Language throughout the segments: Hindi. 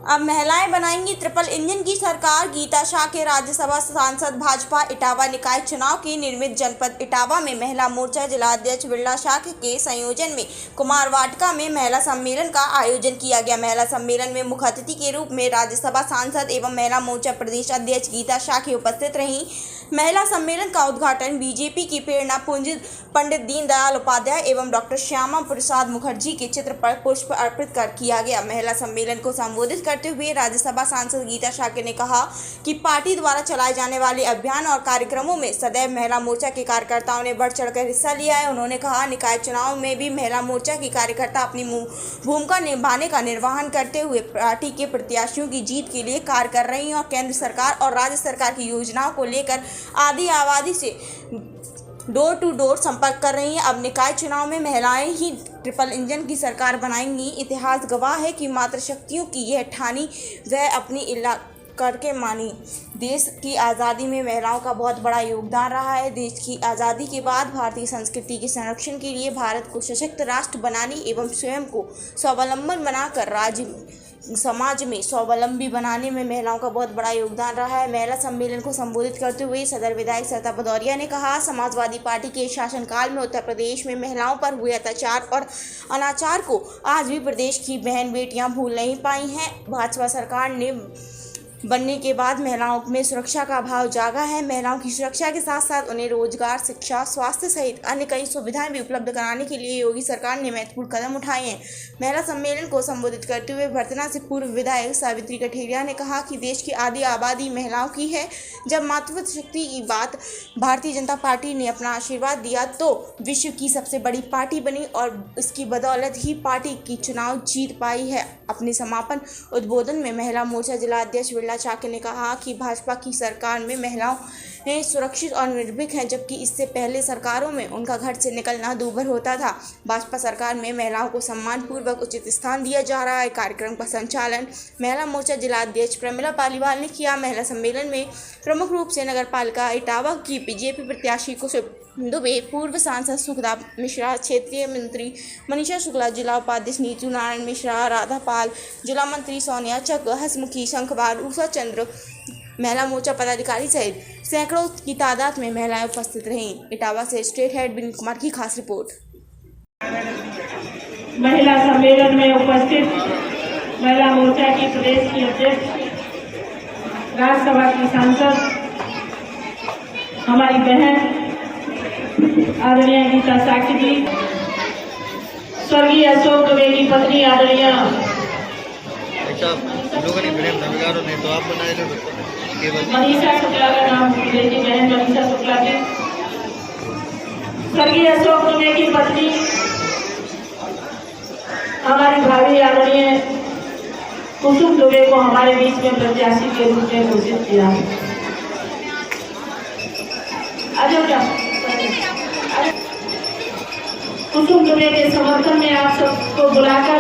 अब महिलाएं बनाएंगी ट्रिपल इंजन की सरकार। गीता शाह के राज्यसभा सांसद। भाजपा इटावा निकाय चुनाव की निर्मित जनपद इटावा में महिला मोर्चा जिलाध्यक्ष बिरला शाह के संयोजन में कुमार वाटिका में महिला सम्मेलन का आयोजन किया गया। महिला सम्मेलन में मुख्य अतिथि के रूप में राज्यसभा सांसद एवं महिला मोर्चा प्रदेश अध्यक्ष गीता शाह उपस्थित रहीं। महिला सम्मेलन का उद्घाटन बीजेपी की प्रेरणा पुंज पंडित दीनदयाल उपाध्याय एवं डॉक्टर श्यामा प्रसाद मुखर्जी के चित्र पर पुष्प अर्पित कर किया गया। महिला सम्मेलन को संबोधित करते हुए राज्यसभा सांसद गीता शाह ने कहा कि पार्टी द्वारा चलाए जाने वाले अभियान और कार्यक्रमों में सदैव महिला मोर्चा के कार्यकर्ताओं ने बढ़ चढ़कर हिस्सा लिया है। उन्होंने कहा निकाय चुनाव में भी महिला मोर्चा की कार्यकर्ता अपनी भूमिका निभाने का निर्वहन करते हुए पार्टी के प्रत्याशियों की जीत के लिए कार्य कर रही हैं और केंद्र सरकार और राज्य सरकार की योजनाओं को लेकर आधी आबादी से डोर टू डोर संपर्क कर रही हैं। अब निकाय चुनाव में महिलाएं ही ट्रिपल इंजन की सरकार बनाएंगी। इतिहास गवाह है कि मातृशक्तियों की यह ठानी वह अपनी करके मानी। देश की आज़ादी में महिलाओं का बहुत बड़ा योगदान रहा है। देश की आज़ादी के बाद भारतीय संस्कृति के संरक्षण के लिए भारत को सशक्त राष्ट्र बनाने एवं स्वयं को स्वावलंबन बनाकर राज्य समाज में स्वावलंबी बनाने में महिलाओं का बहुत बड़ा योगदान रहा है। महिला सम्मेलन को संबोधित करते हुए सदर विधायक सरिता भदौरिया ने कहा समाजवादी पार्टी के शासनकाल में उत्तर प्रदेश में महिलाओं पर हुए अत्याचार और अनाचार को आज भी प्रदेश की बहन बेटियां भूल नहीं पाई हैं। भाजपा सरकार ने बनने के बाद महिलाओं में सुरक्षा का भाव जागा है। महिलाओं की सुरक्षा के साथ साथ उन्हें रोजगार, शिक्षा, स्वास्थ्य सहित अन्य कई सुविधाएं भी उपलब्ध कराने के लिए योगी सरकार ने महत्वपूर्ण कदम उठाए हैं। महिला सम्मेलन को संबोधित करते हुए भरतना से पूर्व विधायक सावित्री कठेरिया ने कहा कि देश की आधी आबादी महिलाओं की है। जब मातृशक्ति की बात भारतीय जनता पार्टी ने अपना आशीर्वाद दिया तो विश्व की सबसे बड़ी पार्टी बनी और इसकी बदौलत ही पार्टी की चुनाव जीत पाई है। अपने समापन उद्बोधन में महिला मोर्चा जिलाध्यक्ष बिरला शाह ने कहा कि भाजपा की सरकार में महिलाएं सुरक्षित और निर्भीक हैं, जबकि इससे पहले सरकारों में उनका घर से निकलना दूभर होता था। भाजपा सरकार में महिलाओं को सम्मानपूर्वक उचित स्थान दिया जा रहा है। कार्यक्रम का संचालन महिला मोर्चा जिलाध्यक्ष प्रमिला पालीवाल ने किया। महिला सम्मेलन में प्रमुख रूप से नगरपालिका इटावा की बीजेपी प्रत्याशी कुसुम दुबे, पूर्व सांसद सुखदेव मिश्रा, क्षेत्रीय मंत्री मनीषा शुक्ला, जिला उपाध्यक्ष नीतू नारायण मिश्रा, राधा पाल, जिला मंत्री सोनिया चक, हसमुखी शंखवार, उषा चंद्र, महिला मोर्चा पदाधिकारी सहित सैकड़ों की तादाद में महिलाएं उपस्थित रहीं। इटावा से स्टेट हेड विनीत कुमार की खास रिपोर्ट। महिला सम्मेलन में उपस्थित महिला मोर्चा की प्रदेश की अध्यक्ष, राज्यसभा की सांसद हमारी बहन आदरणीय गीता शाह जी, स्वर्गीय अशोक दुबे की पत्नी आदरणीय मनीषा शुक्ला का नाम बेटी बहन मनीषा शुक्ला जी, स्वर्गीय अशोक दुबे की पत्नी हमारी भाभी आदरणीय कुसुम दुबे को हमारे बीच में प्रत्याशी के रूप में घोषित किया है। कुसुम दुबे के समर्थन में आप सबको बुलाकर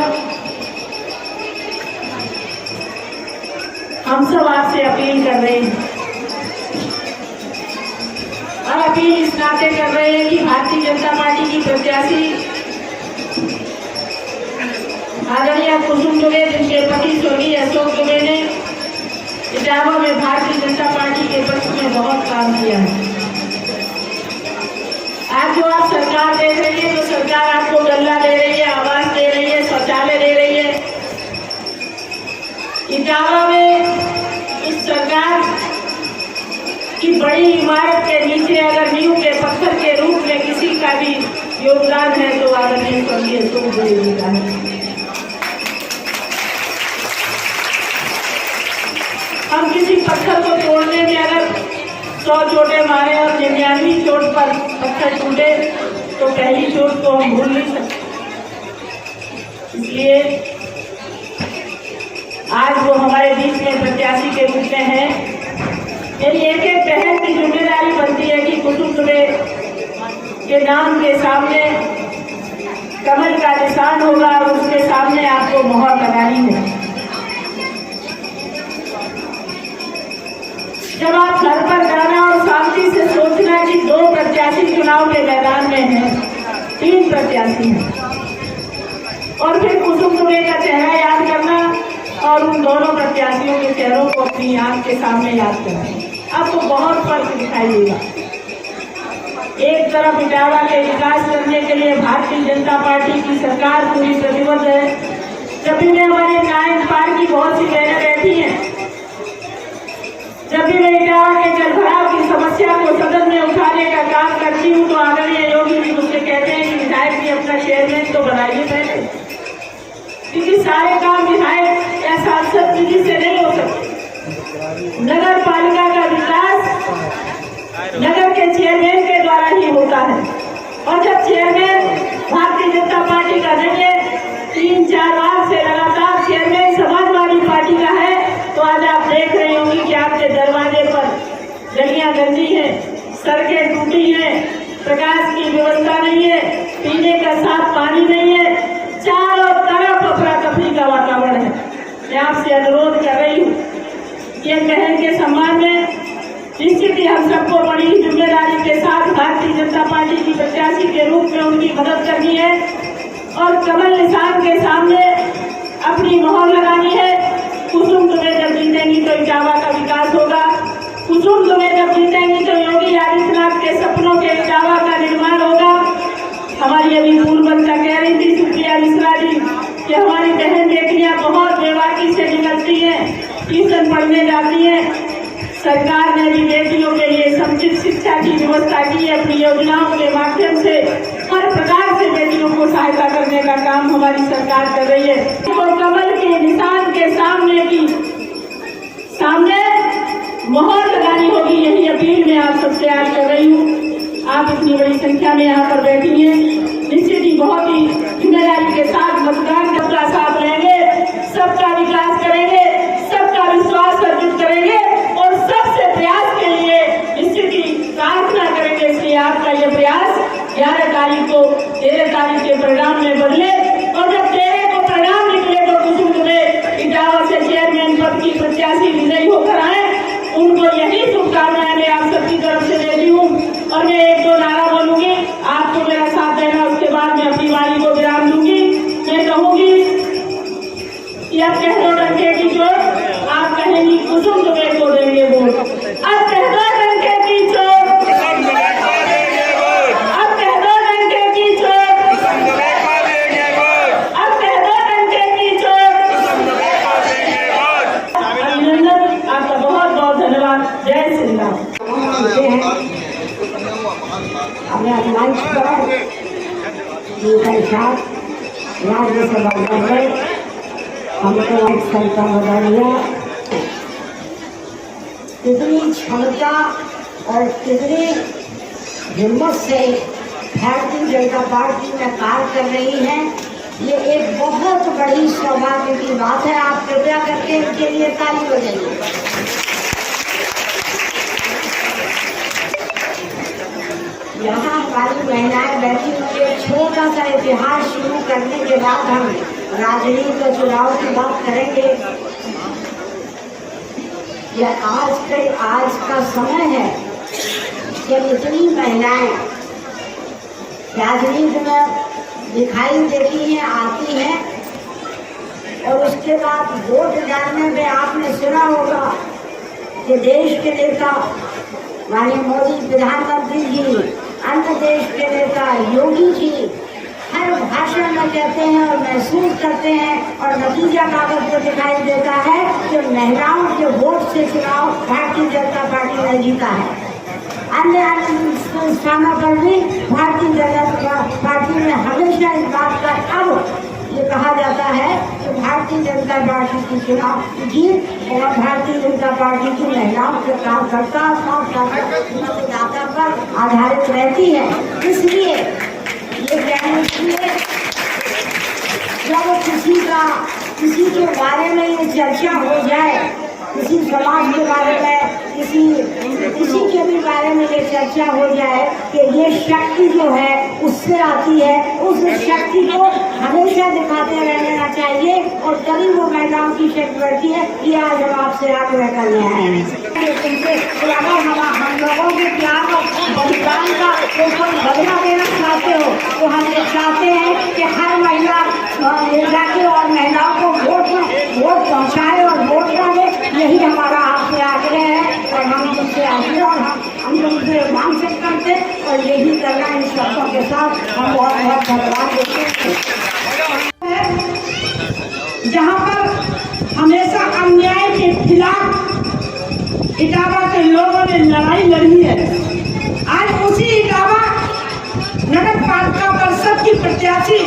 हम सब आपसे अपील कर रहे हैं और अपील इस नाते कर रहे हैं कि भारतीय जनता पार्टी की प्रत्याशी आदरणीय कुसुम दुबे, जिनके पति स्वर्गीय अशोक दुबे ने इटावा में भारतीय जनता पार्टी के पक्ष में बहुत काम किया है। आज जो आप सरकार देख रही है, जो सरकार आपको गल्ला दे रही है, आवास दे रही है, शौचालय दे रही है, इटावा में इस सरकार की बड़ी इमारत के नीचे अगर नींव के पत्थर के रूप में किसी का भी योगदान है तो आदरणीय स्वर्गीय अशोक दुबे जी का है। हम किसी पत्थर को तोड़ने में अगर 100 चोटें मारे और 99वीं चोट पर पत्थर टूटे तो पहली चोट को हम भूल नहीं सकते। इसलिए आज वो हमारे बीच में प्रत्याशी के रूप में है। मेरी एक एक बहन की जिम्मेदारी बनती है कि कुसुम दुबे के नाम के सामने कमल का निशान होगा और उसके सामने आपको मोहर लगानी है। जब आप घर पर जाना और शांति से सोचना कि 2 प्रत्याशी चुनाव के मैदान में हैं, 3 प्रत्याशी हैं, और फिर कुसुम दुबे का चेहरा याद और उन दोनों प्रत्याशियों के चेहरों को अपनी आंख के सामने याद करें। अब तो बहुत फर्क दिखाई देगा। एक तरफ इटावा के विकास करने के लिए भारतीय जनता पार्टी की सरकार पूरी प्रतिबद्ध है, जब भी हमारे नायक पार्टी बहुत सी बहनें बैठी हैं, जब भी मैं इटावा के जलभराव की समस्या को सदन में उठाने का काम करती हूँ तो आदरणीय योगी जी मुझसे कहते हैं कि विधायक जी अपना चेयरमैन तो बनाइए पहले, क्योंकि सारे काम विधायक या सांसद जी से नहीं हो सकते। नगर पालिका का विकास नगर के चेयरमैन के द्वारा ही होता है, और जब चेयरमैन भारतीय जनता पार्टी का नहीं है, 3-4 बार से लगातार चेयरमैन समाजवादी पार्टी का है, तो आज आप देख रहे होंगे कि आपके दरवाजे पर गलियां गंदी हैं, सड़कें टूटी हैं, प्रकाश की व्यवस्था नहीं है, पीने का साफ पानी नहीं है, चारों तरफ अफरा तफरी का वातावरण है। मैं आपसे अनुरोध कर रही हूँ, ये बहन के सम्मान में निश्चित ही हम सबको बड़ी जिम्मेदारी के साथ भारतीय जनता पार्टी की प्रत्याशी के रूप में उनकी मदद करनी है और कमल निशान के सामने अपनी मोहर लगानी है। कुसुम तुम्हें जब जीतेंगी तो इटावा का विकास होगा, कुसुम तुम्हें जब जीतेंगी तो योगी आदित्यनाथ के सपनों के इटावा का निर्माण होगा। हमारी अभी पूर्व वक्ता कह रही थी सुप्रिया मिश्रा जी कि हमारी बहन बेटियां बहुत बेबाकी से निकलती हैं, ट्यूशन पढ़ने जाती हैं। सरकार ने भी बेटियों के लिए समुचित शिक्षा की व्यवस्था की है। अपनी योजनाओं के माध्यम से हर प्रकार से बेटियों को सहायता करने का काम हमारी सरकार कर रही है। तो कमल के निशान के सामने मोहर लगानी होगी, यही अपील मैं आप सबसे आज कर रही हूँ। आप इतनी बड़ी संख्या में यहाँ पर बैठी हैं, निश्चित ही बहुत ही जिम्मेदारी के साथ मतदान सबका साथ लेंगे, सबका विकास करेंगे, सबका विश्वास अर्जित करेंगे और सबसे प्रयास के लिए निश्चित ही प्रार्थना करेंगे। इसलिए आपका ये प्रयास 11 तारीख को 13 तारीख के परिणाम में बदले, और जब 13 को परिणाम निकले तो कुसुम तुम्हें इटावा से चेयरमैन पद की प्रत्याशी विजयी होकर आए। उनको यही शुभकामनाएं मैं आप सबकी तरफ से देती हूँ। और मैं 1-2 नारा बोलूंगी, आपको मेरा साथ देना, उसके बाद मैं अपनी वाणी को विराम दूंगी। मैं कहूंगी कि अब कह दो डंके की चोट, आप कहेंगी कुसुम तुम्हें को देंगे वोट। अब कह दो डंके की चोट, अब कह दो डंके की चोट, अब कह दो डंके की चोट। अभिनंदन, आपका बहुत बहुत धन्यवाद। जय श्री राम। राज्यसभा में हमको संख्या बना लिया। कितनी क्षमता और कितनी हिम्मत से भारतीय जनता पार्टी में कार्य कर रही है, ये एक बहुत बड़ी सौभाग्य की बात है। आप कृपया करके इनके लिए ताली बजाइए। यहाँ हमारी महिलाएं बैठी हुई, एक छोटा सा इतिहास शुरू करने के बाद हम राजनीति और चुनाव की बात करेंगे। यह आज का समय है जब इतनी महिलाएं राजनीति में दिखाई देती हैं, आती हैं, और उसके बाद वोट डालने में आपने सुना होगा कि देश के नेता माननीय मोदी प्रधानमंत्री जी, अन्य देश के नेता योगी जी हर भाषण में कहते हैं और महसूस करते हैं, और नतीजा कागज पर दिखाई देता है कि महिलाओं के वोट से चुनाव भारतीय जनता पार्टी ने जीता है। अन्य स्थानों पर भी भारतीय जनता पार्टी ने हमेशा इस बात का अब ये कहा जाता है कि भारतीय जनता पार्टी की चुनाव जीत और भारतीय जनता पार्टी की महिलाओं के कार्यकर्ता मतदाता पर आधारित रहती है। इसलिए ये कहने के लिए जब किसी के बारे में ये चर्चा हो जाए, किसी समाज के बारे में, किसी के भी बारे में ये चर्चा हो जाए कि ये शक्ति जो है उससे आती है, उस शक्ति को हमेशा दिखाते रहना चाहिए, और तभी वो महिलाओं की शक्ति बढ़ती है। ये आज हम आपसे आग्रह करने आए हैं। हम लोगों के प्यार और बलिदान का कोई बदला देना चाहते हो तो हम ये चाहते हैं कि हर महिला जाके और महिलाओं को वोट पहुँचा नमस्ते। और यही करना इन शब्दों के साथ हम बहुत बहुत धन्यवाद देते हैं। जहाँ पर हमेशा अन्याय के खिलाफ इटावा के लोगों ने लड़ाई लड़ी है, आज उसी इटावा नगर पालिका परिषद की प्रत्याशी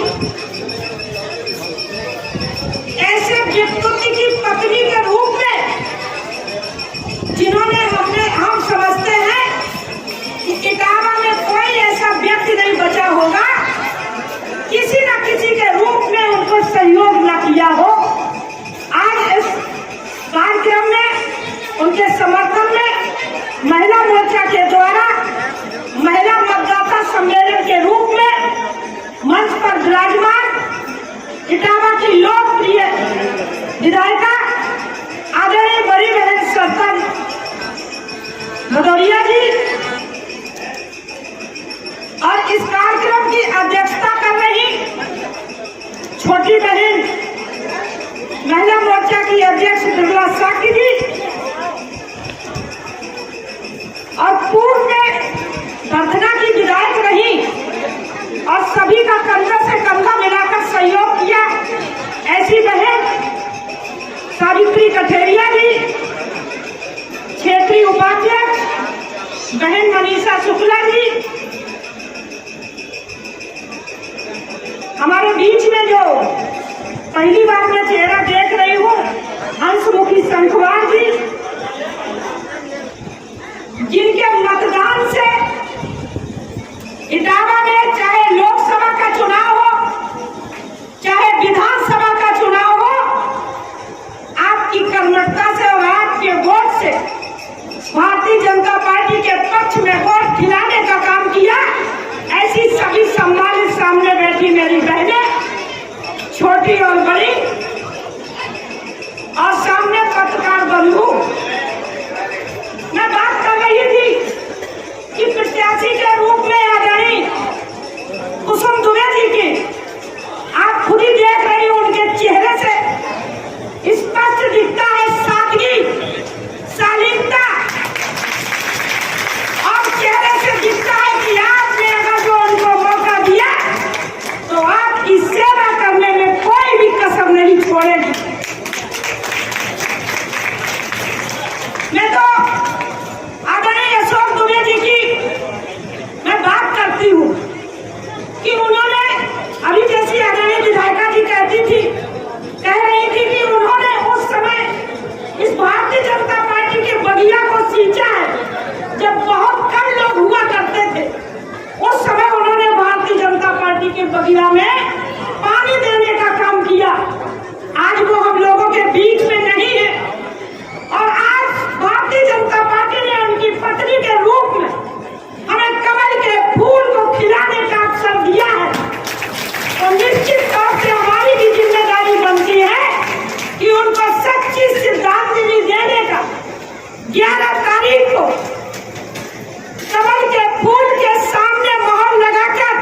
ऐसे व्यक्ति की पत्नी के रूप में, जिन्होंने हम समझते हैं कि इटावा में कोई ऐसा व्यक्ति नहीं बचा होगा किसी न किसी के रूप में उनको सहयोग न किया हो। आज इस कार्यक्रम में उनके समर्थन में महिला मोर्चा के द्वारा महिला मतदाता सम्मेलन के रूप में मंच पर विराजमान इटावा की लोकप्रिय विधायिका आदरणीय बड़ी बहन सरपंच भदौरिया जी और इस कार्यक्रम की अध्यक्षता कर रही छोटी बहन महिला मोर्चा की अध्यक्ष दुर्गा साकी जी और पूर्व में वर्धना की विधायक रही और सभी का कंधा से कंधा मिलाकर सहयोग किया ऐसी बहन सावित्री कठेरिया जी, क्षेत्रीय उपाध्यक्ष बहन मनीषा शुक्ला जी, हमारे बीच में जो पहली बार मैं चेहरा देख रही हूँ हंसमुखी संखवार जी, जिनके मतदान से इटावा में चाहे लोकसभा का चुनाव हो चाहे विधानसभा का चुनाव हो, आपकी कर्मठता से और आपके वोट से भारतीय जनता पार्टी के पक्ष में वोट खिलाने का काम किया। ऐसी सभी सम्मानित सामने बैठी मेरी बहनें, छोटी और बड़ी, और सामने पत्रकार बंधु, मैं बात कर रही थी कि प्रत्याशी के रूप में आदरणीय कुसुम दुबे जी की आप खुद ही देख रही हो, उनके चेहरे से स्पष्ट दिखता है सादगी, शालीनता, और चेहरे से दिखता है कि आपने अगर जो उनको मौका दिया तो आपकी सेवा करने में कोई भी कसर नहीं छोड़ेगी। मैं तो आदरणीय अशोक दुबे जी की मैं बात करती हूँ कि उन्होंने अभी जैसी आदरणीय विधायिका जी कह रही थी कि उन्होंने उस समय इस भारतीय जनता पार्टी के बगिया को सींचा है जब बहुत कम लोग हुआ करते थे। उस समय उन्होंने भारतीय जनता पार्टी के बगिया में पानी देने का काम किया। आज वो हम लोगों के बीच में नहीं है और आज भारतीय जनता पार्टी ने उनकी पत्नी के रूप में हमें कमल के फूल को खिलाने का अवसर दिया है। तो निश्चित तौर से हमारी भी जिम्मेदारी बनती है कि उनको सच्ची श्रद्धांजलि देने का 11 तारीख को कमल के फूल के सामने मोहर लगाकर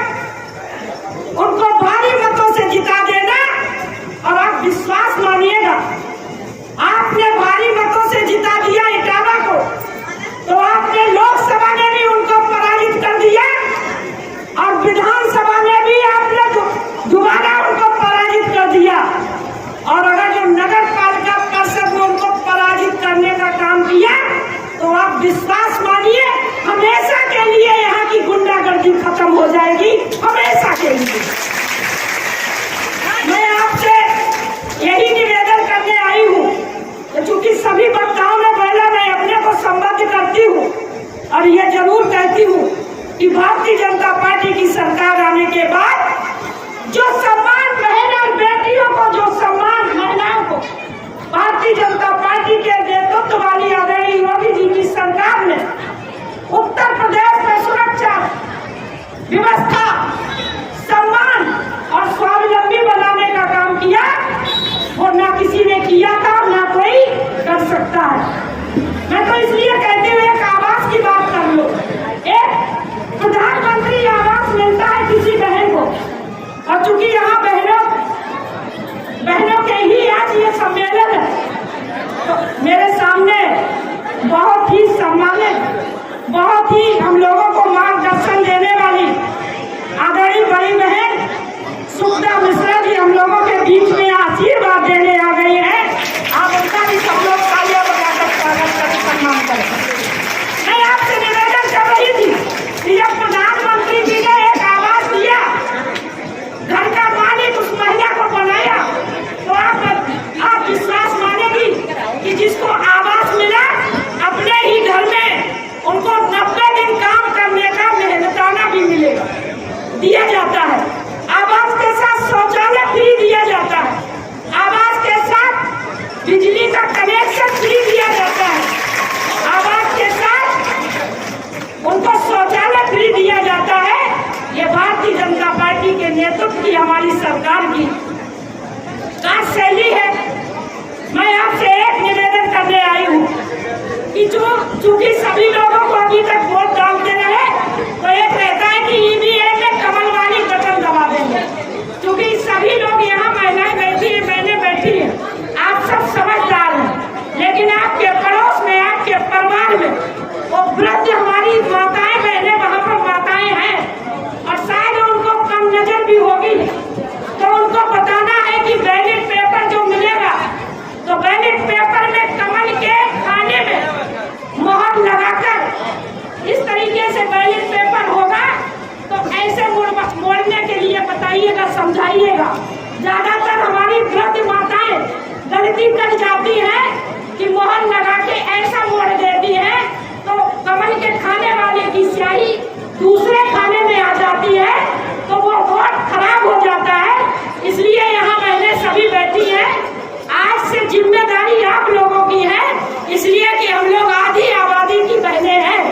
उनको भारी मतों से जिता देना। और आप विश्वास मानिएगा, आपने भारी मतों से जिता दिया इटावा को, तो आपने लोकसभा में भी उनको पराजित कर दिया और विधानसभा में भी आपने दोबारा उनको पराजित कर दिया। और अगर जो नगर पालिका परिषद में उनको पराजित करने का काम किया तो आप विश्वास मानिए हमेशा के लिए यहाँ की गुंडागर्दी खत्म हो जाएगी, हमेशा के लिए। मैं आपसे यही निवेदन करने आई हूँ, चूंकि सभी वक्ताओं ने पहले मैं अपने को संबोधित करती हूँ और ये जरूर कहती हूँ कि भारतीय जनता पार्टी की सरकार आने के बाद जो सम्मान बहन और बेटियों को, जो सम्मान महिलाओं को भारतीय जनता पार्टी के नेतृत्व वाली आदरणीय योगी जी की सरकार ने उत्तर प्रदेश में सुरक्षा व्यवस्था, सम्मान और स्वावलंबी बनाने का काम किया, वो ना किसी ने किया था ना कोई कर सकता है। मैं तो इसलिए कहती हूँ एक आवास की बात कर लो। एक प्रधानमंत्री आवास मिलता है किसी बहन को, और चूंकि यहाँ बहनों के ही आज ये सम्मेलन है, तो मेरे सामने बहुत ही सम्मानित, बहुत ही हम लोगों को मार्गदर्शन कढ़ी दूसरे खाने में आ जाती है तो वो बहुत खराब हो जाता है। इसलिए यहाँ महिलाएं सभी बैठी हैं। आज से जिम्मेदारी आप लोगों की है, इसलिए कि हम लोग आधी आबादी की बहनें हैं।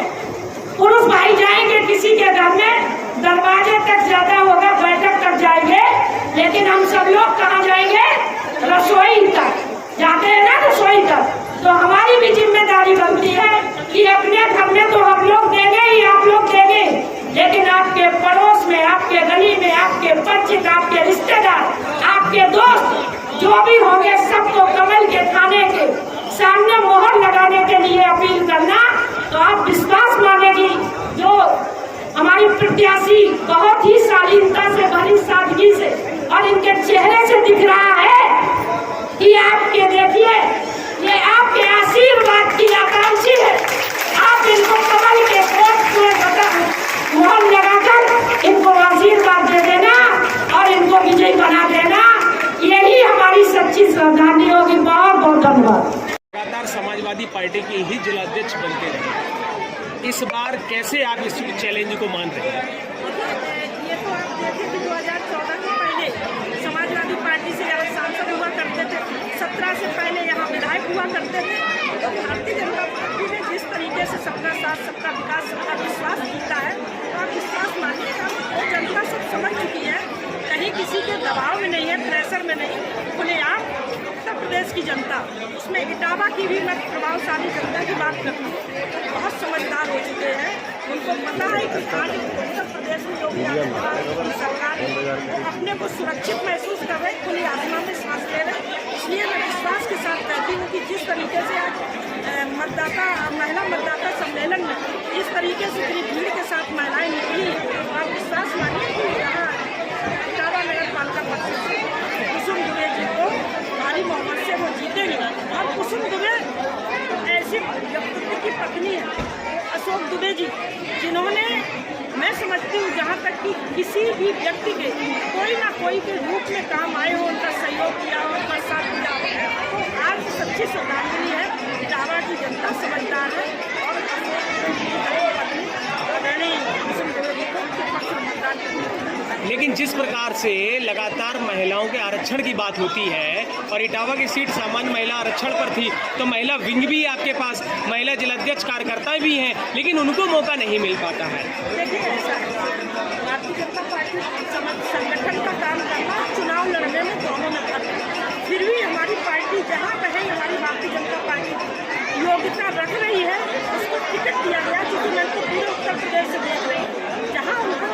पुरुष भाई जाएंगे किसी के घर में, दरवाजे तक ज्यादा होगा बैठक तक जाएंगे, लेकिन हम सब लोग कहाँ जाएंगे? रसोई तक जाते हैं ना, रसोई तक। तो हमारी भी जिम्मेदारी बनती है कि अपने घर में तो हम लोग देंगे ही, आप लोग देंगे, लेकिन आपके पड़ोस में, आपके गली में, आपके परिचित, आपके रिश्तेदार, आपके दोस्त जो भी होंगे, सबको कमल के खाने के सामने मोहर लगाने के लिए अपील करना। तो आप विश्वास मानेगी, जो हमारी प्रत्याशी बहुत ही शालीनता से भरी सादगी से और इनके चेहरे से दिख रहा है कि आपके देखिए ये आपके आशीर्वाद की आकांक्षी है। आप इनको कमल के कोट में मोहर लगाकर इनको आशीर्वाद दे देना और इनको विजयी बना देना। यही हमारी सच्ची श्रद्धांजलि होगी। बहुत बहुत धन्यवाद। लगातार समाजवादी पार्टी की ही जिलाध्यक्ष बनते रहे, इस बार कैसे आप इस चैलेंज को मान रहे हैं? ये तो आप देखें कि 2014 के पहले समाजवादी पार्टी से यहाँ सांसद हुआ करते थे, 17 से पहले यहाँ विधायक हुआ करते थे। तो भारतीय जनता पार्टी ने जिस तरीके से सबका साथ, सबका विकास, सबका विश्वास जीता है, तो आप विश्वास मानिएगा वो जनता सब समझ चुकी है। कहीं किसी के दबाव में नहीं है, प्रेशर में नहीं, खुलेआम उत्तर प्रदेश की जनता, उसमें इटावा की भी मैं प्रभावशाली जनता की बात करती हूँ, बहुत समझदार हो चुके हैं। उनको पता है कि आज उत्तर प्रदेश में योगी आदित्यनाथ की सरकार वो अपने को सुरक्षित महसूस कर रहे, खुली आत्मा में सांस ले रहे। इसलिए मैं विश्वास के साथ कहती हूँ कि जिस तरीके से आज महिला मतदाता सम्मेलन में जिस तरीके से इतनी भीड़ के साथ महिलाएं निकली, आप विश्वास मानिए कि यहाँ इटावा नगर पालिका परिषद से कुसुम दुबे जी को भारी बहुमत से वो जीतेंगे। और कुसुम दुबे ऐसी व्यक्तित्व की पत्नी है अशोक दुबे जी, जिन्होंने, मैं समझती हूँ जहाँ तक कि किसी भी व्यक्ति के कोई ना कोई के रूप में काम आए हो, उनका सहयोग किया हो, उनका साथ दिया हो। तो आज सच्ची श्रद्धांजलि है। इटावा की जनता समझदार है और पत्नी आदरणीय कुसुम दुबे जी को उनके पक्ष में मतदान करने। लेकिन जिस प्रकार से लगातार महिलाओं के आरक्षण की बात होती है और इटावा की सीट सामान्य महिला आरक्षण पर थी, तो महिला विंग भी आपके पास, महिला जिलाध्यक्ष कार्यकर्ता भी हैं, लेकिन उनको मौका नहीं मिल पाता है। देखिए ऐसा है, भारतीय जनता पार्टी संगठन का काम करना, चुनाव लड़ने में दोनों में फर्क है। फिर भी हमारी पार्टी जहाँ कहीं हमारी भारतीय जनता पार्टी योग्यता रख रही है, उसको टिकट दिया गया, क्योंकि मैं तो पूरे उत्तर प्रदेश से देख रही हूँ, जहाँ उनको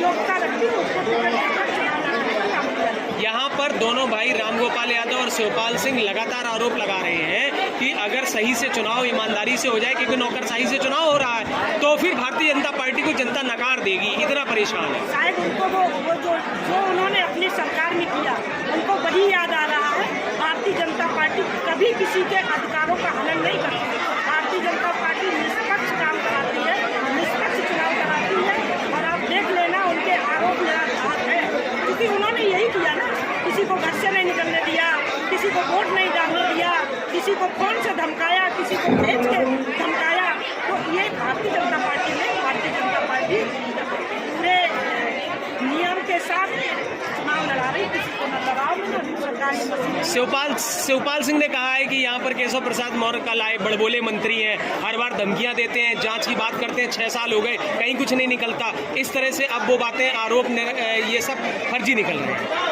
योग्यता रखती है उसको टिकट देकर चुनाव लड़ने का काम किया जाए। यहाँ पर दोनों भाई रामगोपाल यादव और शिवपाल सिंह लगातार आरोप लगा रहे हैं कि अगर सही से चुनाव ईमानदारी से हो जाए, क्योंकि नौकरशाही से चुनाव हो रहा है, तो फिर भारतीय जनता पार्टी को जनता नकार देगी। इतना परेशान है। शायद उनको वो जो उन्होंने अपनी सरकार में किया, उनको वही याद आ रहा है। भारतीय जनता पार्टी कभी किसी के अधिकारों का हनन नहीं करती। भारतीय जनता पार्टी निष्पक्ष काम कराती है, निष्पक्ष चुनाव कराती है। और आप देख लेना उनके आरोप निराधार है, क्योंकि उन्होंने यही किया ना, किसी को घर से नहीं निकलने दिया, किसी को वोट नहीं डालने दिया, किसी को फोन से धमकाया, किसी को भेज के धमकाया। तो ये भारतीय जनता पार्टी ने, भारतीय जनता पार्टी पूरे नियम के साथ चुनाव लड़ा रही, किसी को न दबाव में न सरकारी मशीन। शिवपाल सिंह ने कहा है कि यहाँ पर केशव प्रसाद मौर्य कल आए, बड़बोले मंत्री हैं, हर बार धमकियां देते हैं, जांच की बात करते हैं, 6 साल हो गए कहीं कुछ नहीं निकलता। इस तरह से अब वो बातें, आरोप ये सब फर्जी निकल रहे हैं।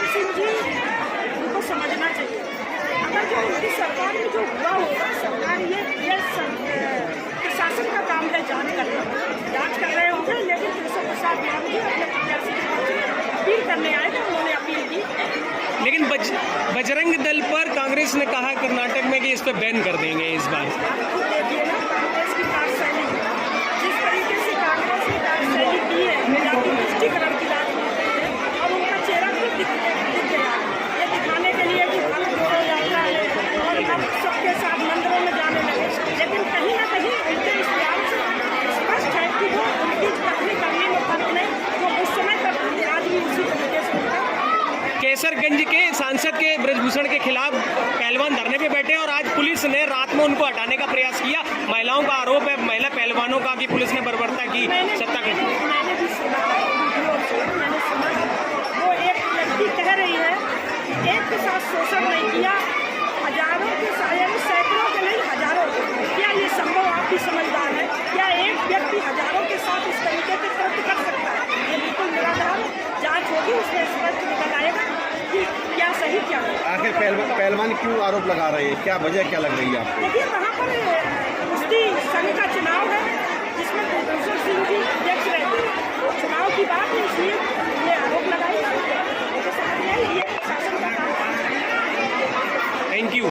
सिंह जी उनको समझना चाहिए, अगर जो उनकी सरकार में जो हुआ होगा, सरकार ये प्रशासन का काम है जांच करना, जांच कर रहे होंगे। लेकिन केशव प्रसाद मौर्य जी अपने प्रत्याशी के पक्ष में अपील करने आए थे, उन्होंने अपील की। लेकिन बजरंग दल पर कांग्रेस ने कहा कर्नाटक में कि इस पर बैन कर देंगे इस बार। देखिए ना कांग्रेस की कार्यशैली, जिस तरीके से कांग्रेस की कार्यशैली की है, जाति तुष्टिकरण की राजनीति है, और उनका चेहरा खुद दिख गया, ये दिखाने के लिए कि भारत जोड़ो यात्रा है और अब सबके साथ मंदिरों में जाने लगे। लेकिन कहीं ना कहीं उनके इस बयान से स्पष्ट है कि वो उनकी कथनी करने में फर्क नहीं, जो उस समय करते थे आज भी उसी तरीके से उनका। केसरगंज के सांसद के ब्रजभूषण के खिलाफ पहलवान धरने पे बैठे और आज पुलिस ने रात में उनको हटाने का प्रयास किया। महिलाओं का आरोप है, महिला पहलवान पहलवानों का कि पुलिस ने बर्बरता की सत्ता की? मैंने भी सुना है, मैंने सुना वो एक लड़की कह रही है एक के साथ शोषण नहीं किया, हजारों के यानी सैकड़ों के नहीं हजारों के। क्या ये संभव आप भी समझदार है? क्या एक व्यक्ति हजारों के साथ इस तरीके से कृत्य कर सकता है? ये बिल्कुल निराधार जांच होगी, उसमें स्पष्ट निकल आएगा कि क्या सही क्या है। आखिर पहलवान क्यों आरोप लगा रहे हैं, क्या वजह क्या लग रही है आपको? देखिए वहाँ पर कुश्ती संघ का चुनाव है जिसमें कुलभूषण सिंह जी अध्यक्ष